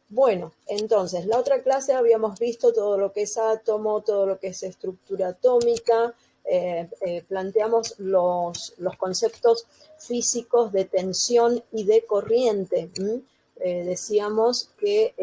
Bueno, entonces, la otra clase habíamos visto todo lo que es átomo, todo lo que es estructura atómica, planteamos los conceptos físicos de tensión y de corriente. Decíamos que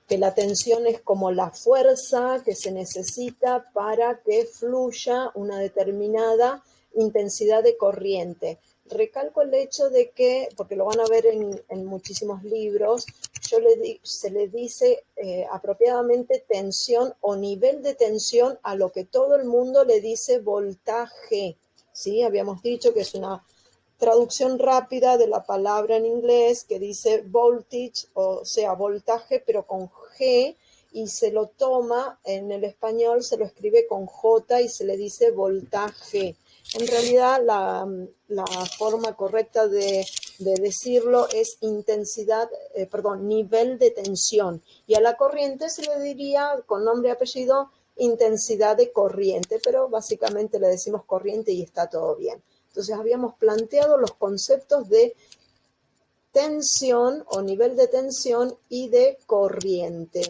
la tensión es como la fuerza que se necesita para que fluya una determinada intensidad de corriente. Recalco el hecho de que, porque lo van a ver en muchísimos libros, se le dice apropiadamente tensión o nivel de tensión a lo que todo el mundo le dice voltaje. ¿Sí? Habíamos dicho que es una traducción rápida de la palabra en inglés que dice voltage, o sea, voltaje, pero con G, y se lo toma en el español, se lo escribe con J y se le dice voltaje. En realidad, la forma correcta de decirlo es intensidad, nivel de tensión. Y a la corriente se le diría, con nombre y apellido, intensidad de corriente, pero básicamente le decimos corriente y está todo bien. Entonces habíamos planteado los conceptos de tensión o nivel de tensión y de corriente.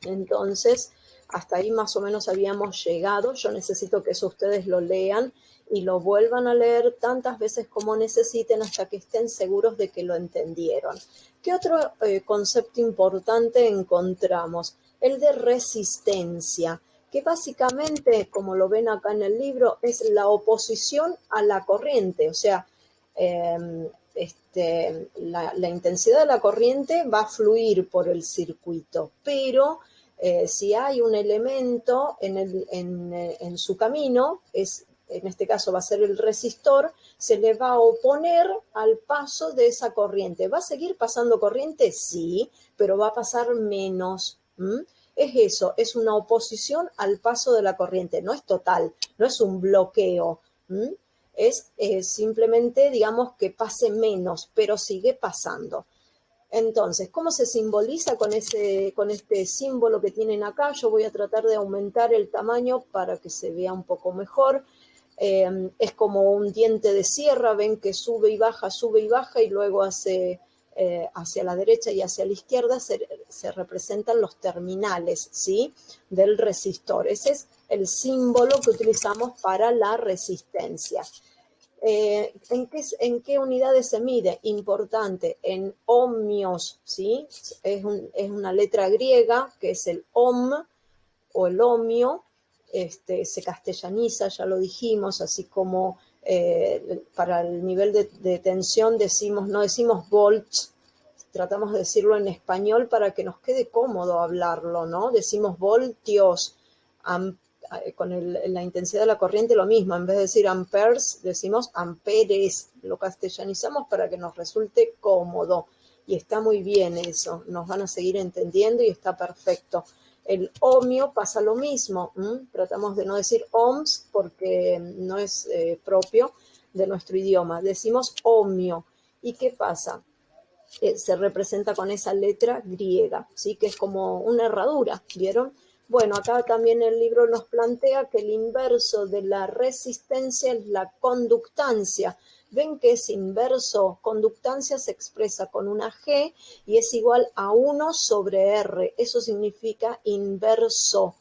Entonces, hasta ahí más o menos habíamos llegado. Yo necesito que eso ustedes lo lean y lo vuelvan a leer tantas veces como necesiten hasta que estén seguros de que lo entendieron. ¿Qué otro concepto importante encontramos? El de resistencia, que básicamente, como lo ven acá en el libro, es la oposición a la corriente. O sea, la intensidad de la corriente va a fluir por el circuito, pero si hay un elemento en su camino, en este caso va a ser el resistor, se le va a oponer al paso de esa corriente. ¿Va a seguir pasando corriente? Sí, pero va a pasar menos. Es eso, es una oposición al paso de la corriente, no es total, no es un bloqueo. Es simplemente, digamos, que pase menos, pero sigue pasando. Entonces, ¿cómo se simboliza con este símbolo que tienen acá? Yo voy a tratar de aumentar el tamaño para que se vea un poco mejor. Es como un diente de sierra, ven que sube y baja y luego hacia la derecha y hacia la izquierda se representan los terminales, ¿sí? Del resistor. Ese es el símbolo que utilizamos para la resistencia. ¿En qué unidades se mide? Importante, en ohmios, ¿sí? Es una letra griega que es el ohm o el ohmio, se castellaniza, ya lo dijimos, así como para el nivel de tensión no decimos volts, tratamos de decirlo en español para que nos quede cómodo hablarlo, ¿no? Decimos voltios, la intensidad de la corriente lo mismo, en vez de decir amperes, decimos amperes, lo castellanizamos para que nos resulte cómodo. Y está muy bien eso, nos van a seguir entendiendo y está perfecto. El ohmio pasa lo mismo, tratamos de no decir ohms porque no es propio de nuestro idioma, decimos ohmio. ¿Y qué pasa? Se representa con esa letra griega, ¿sí? Que es como una herradura, ¿vieron? Bueno, acá también el libro nos plantea que el inverso de la resistencia es la conductancia. Ven que es inverso, conductancia se expresa con una G y es igual a 1 sobre R. Eso significa inverso.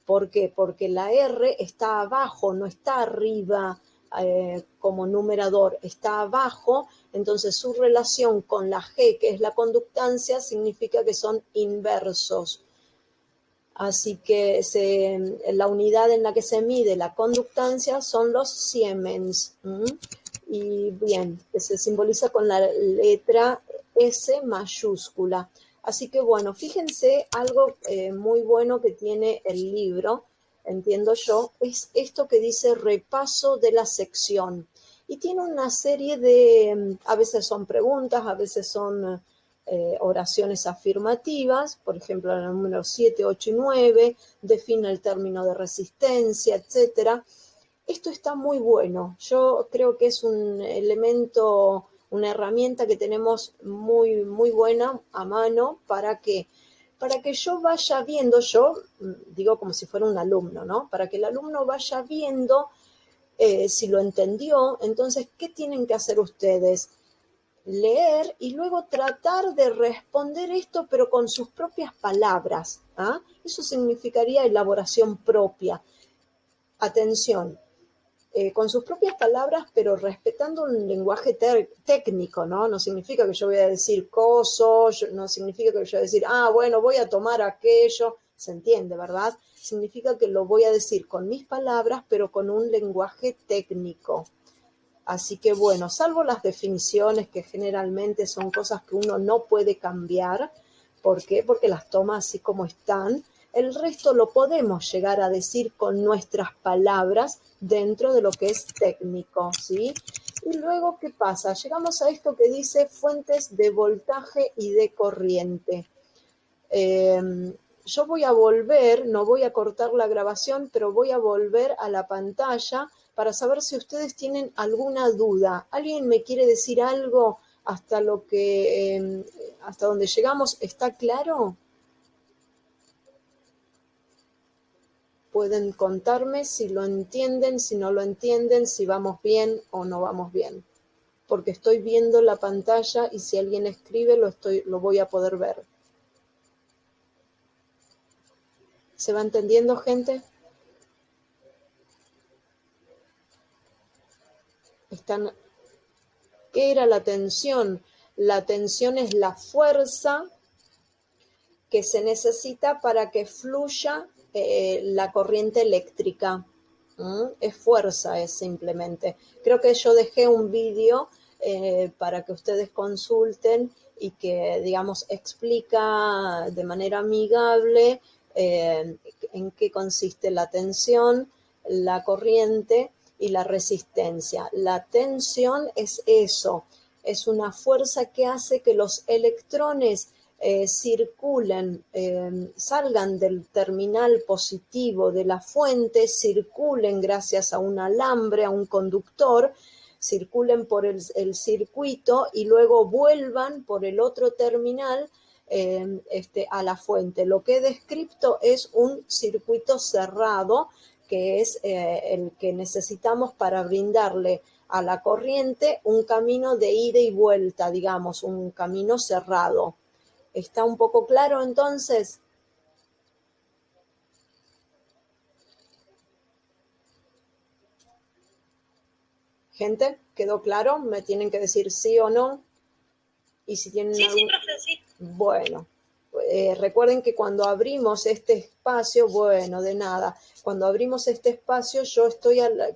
¿Por qué? Porque la R está abajo, no está arriba como numerador, está abajo, entonces su relación con la G, que es la conductancia, significa que son inversos. Así que la unidad en la que se mide la conductancia son los siemens. Y bien, se simboliza con la letra S mayúscula. Así que bueno, fíjense, algo muy bueno que tiene el libro, entiendo yo, es esto que dice repaso de la sección. Y tiene una serie de, a veces son preguntas, a veces son oraciones afirmativas, por ejemplo, en el número 7, 8 y 9, define el término de resistencia, etcétera. Esto está muy bueno. Yo creo que es un elemento, una herramienta que tenemos muy, muy buena a mano para que yo vaya viendo, yo digo como si fuera un alumno, ¿no? Para que el alumno vaya viendo si lo entendió. Entonces, ¿qué tienen que hacer ustedes? leer y luego tratar de responder esto, pero con sus propias palabras. ¿Ah? Eso significaría elaboración propia. Atención, con sus propias palabras, pero respetando un lenguaje técnico, ¿no? No significa que yo voy a decir coso, no significa que yo voy a decir, bueno, voy a tomar aquello, se entiende, ¿verdad? Significa que lo voy a decir con mis palabras, pero con un lenguaje técnico. Así que bueno, salvo las definiciones que generalmente son cosas que uno no puede cambiar. ¿Por qué? Porque las toma así como están. El resto lo podemos llegar a decir con nuestras palabras dentro de lo que es técnico, ¿sí? Y luego, ¿qué pasa? Llegamos a esto que dice fuentes de voltaje y de corriente. Yo voy a volver, no voy a cortar la grabación, pero voy a volver a la pantalla para saber si ustedes tienen alguna duda. ¿Alguien me quiere decir algo hasta hasta donde llegamos? ¿Está claro? Pueden contarme si lo entienden, si no lo entienden, si vamos bien o no vamos bien. Porque estoy viendo la pantalla y si alguien escribe lo voy a poder ver. ¿Se va entendiendo, gente? ¿Qué era la tensión? La tensión es la fuerza que se necesita para que fluya la corriente eléctrica. Es fuerza, es simplemente. Creo que yo dejé un vídeo para que ustedes consulten y que, digamos, explica de manera amigable en qué consiste la tensión, la corriente y la resistencia. La tensión es eso, es una fuerza que hace que los electrones circulen, salgan del terminal positivo de la fuente, circulen gracias a un alambre, a un conductor, circulen por el circuito y luego vuelvan por el otro terminal a la fuente. Lo que he descrito es un circuito cerrado, que es el que necesitamos para brindarle a la corriente un camino de ida y vuelta, digamos, un camino cerrado. ¿Está un poco claro entonces? Gente, ¿quedó claro? Me tienen que decir sí o no. Y si tienen sí, profe, sí. Bueno, recuerden que cuando abrimos este espacio, bueno, de nada, cuando abrimos este espacio yo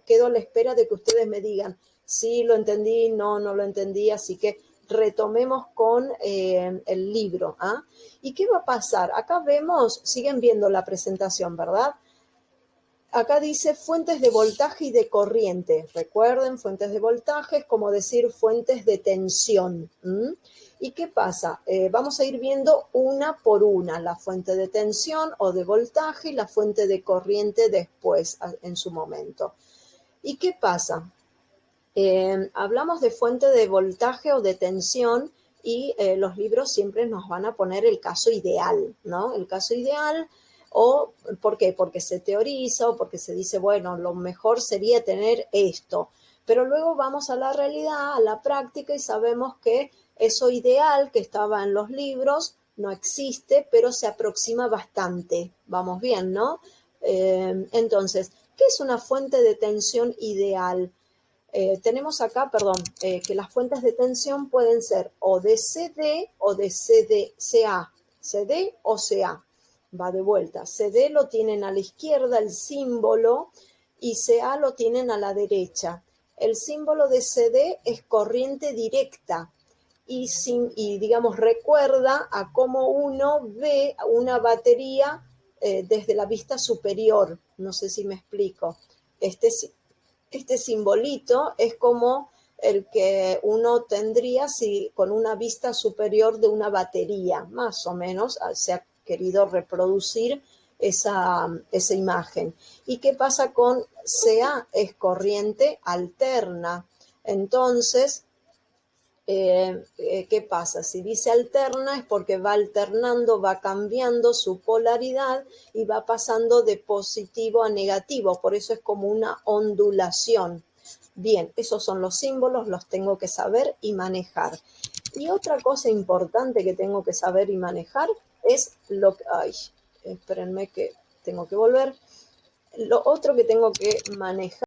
quedo a la espera de que ustedes me digan, sí, lo entendí, no lo entendí, así que retomemos con el libro. ¿Ah? ¿Y qué va a pasar? Acá vemos, siguen viendo la presentación, ¿verdad? Acá dice fuentes de voltaje y de corriente. Recuerden, fuentes de voltaje es como decir fuentes de tensión. ¿Y qué pasa? Vamos a ir viendo una por una, la fuente de tensión o de voltaje y la fuente de corriente después, en su momento. ¿Y qué pasa? Hablamos de fuente de voltaje o de tensión y los libros siempre nos van a poner el caso ideal, ¿no? El caso ideal. ¿O por qué? Porque se teoriza o porque se dice, bueno, lo mejor sería tener esto. Pero luego vamos a la realidad, a la práctica y sabemos que eso ideal que estaba en los libros no existe, pero se aproxima bastante. Vamos bien, ¿no? Entonces, ¿qué es una fuente de tensión ideal? Tenemos acá, que las fuentes de tensión pueden ser o de CD o de CA. CD o CA. Va de vuelta. CD lo tienen a la izquierda, el símbolo, y CA lo tienen a la derecha. El símbolo de CD es corriente directa y digamos, recuerda a cómo uno ve una batería desde la vista superior. No sé si me explico. Este simbolito es como el que uno tendría si con una vista superior de una batería, más o menos se ha querido reproducir esa imagen. ¿Y qué pasa con CA? Es corriente alterna. Entonces, ¿qué pasa? Si dice alterna es porque va alternando, va cambiando su polaridad y va pasando de positivo a negativo, por eso es como una ondulación. Bien, esos son los símbolos, los tengo que saber y manejar. Y otra cosa importante que tengo que saber y manejar es lo que... Ay, espérenme que tengo que volver. Lo otro que tengo que manejar